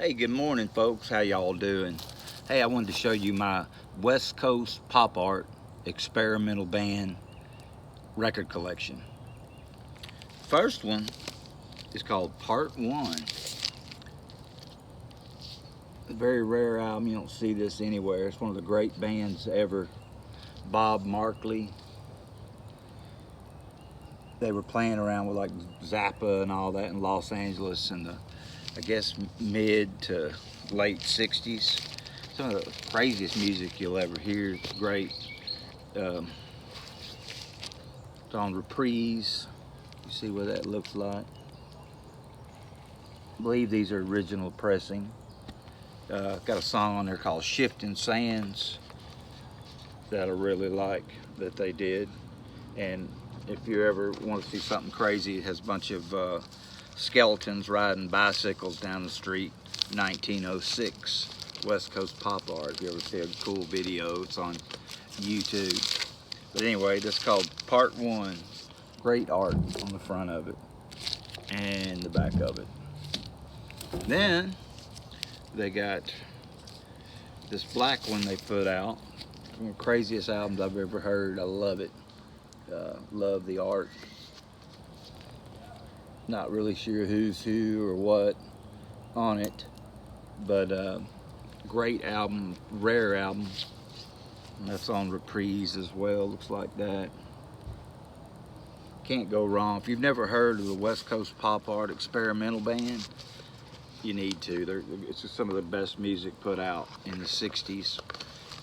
Hey, good morning, folks. How y'all doing? Hey, I wanted to show you my West Coast pop art experimental band record collection. First one is called Part 1. A very rare album. You don't see this anywhere. It's one of the great bands ever. Bob Markley. They were playing around with like Zappa and all that in Los Angeles in the, I guess, mid to late 60s. Some of the craziest music you'll ever hear. It's great. It's on reprise. You see what that looks like. I believe these are original pressing. Got a song on there called Shifting Sands that I really like that they did. And if you ever want to see something crazy, it has a bunch of skeletons riding bicycles down the street. 1906 West Coast pop art. If you ever see a cool video, it's on YouTube. But anyway, this is called Part 1. Great art on the front of it and the back of it. Then they got this black one they put out. One of the craziest albums I've ever heard. I love it. Love the art. Not really sure who's who or what on it, but great album, rare album. And that's on reprise as well. Looks like that. Can't go wrong. If you've never heard of the West Coast Pop Art Experimental Band, you need to. It's just some of the best music put out in the 60s.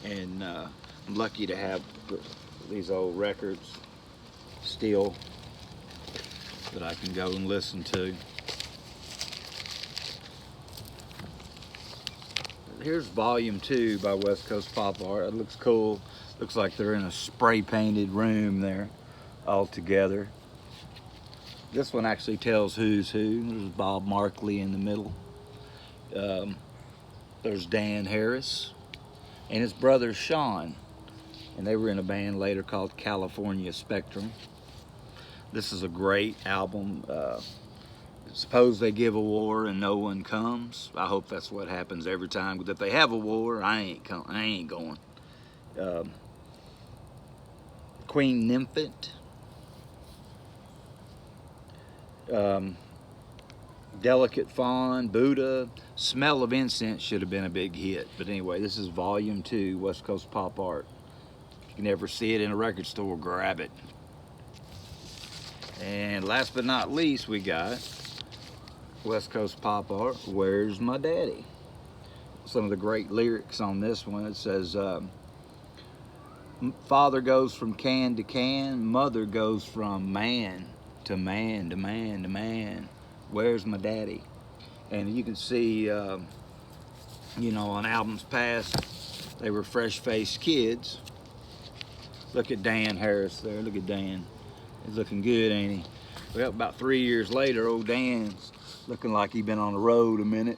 And I'm lucky to have these old records still that I can go and listen to. Here's volume 2 by West Coast Pop Art. It looks cool. Looks like they're in a spray painted room there all together. This one actually tells who's who. There's Bob Markley in the middle. There's Dan Harris and his brother Sean. And they were in a band later called California Spectrum. This is a great album. Suppose they give a war and no one comes. I hope that's what happens every time. Because if they have a war, I ain't going. Queen Nymphet. Delicate Fawn, Buddha. Smell of Incense should have been a big hit. But anyway, this is volume 2, West Coast Pop Art. If you can ever see it in a record store, grab it. And last but not least, we got West Coast Pop Art, Where's My Daddy? Some of the great lyrics on this one. It says, father goes from can to can, mother goes from man to man to man to man. Where's my daddy? And you can see, you know, on albums past, they were fresh-faced kids. Look at Dan Harris there. Look at Dan. He's looking good, ain't he? Well, about 3 years later, old Dan's looking like he's been on the road a minute.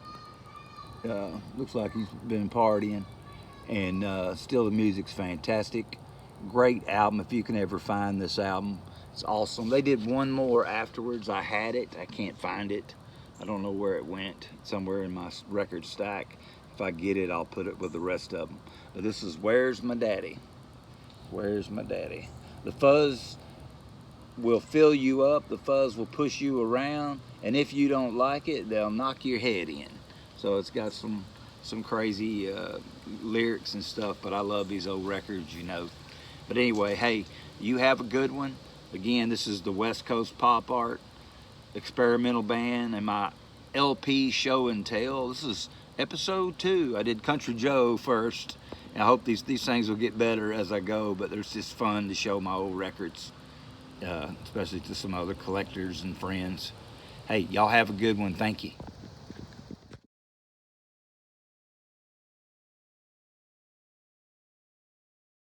Looks like he's been partying. And still the music's fantastic. Great album if you can ever find this album. It's awesome. They did one more afterwards. I had it. I can't find it. I don't know where it went. It's somewhere in my record stack. If I get it, I'll put it with the rest of them. But this is Where's My Daddy? Where's my daddy? The fuzz will fill you up. The fuzz will push you around. And if you don't like it, they'll knock your head in. So it's got some crazy lyrics and stuff. But I love these old records, you know. But anyway, hey, you have a good one. Again, this is the West Coast Pop Art Experimental Band and my LP show and tell. This is episode 2. I did Country Joe first. And I hope these things will get better as I go, but it's just fun to show my old records, especially to some other collectors and friends. Hey, y'all have a good one. Thank you.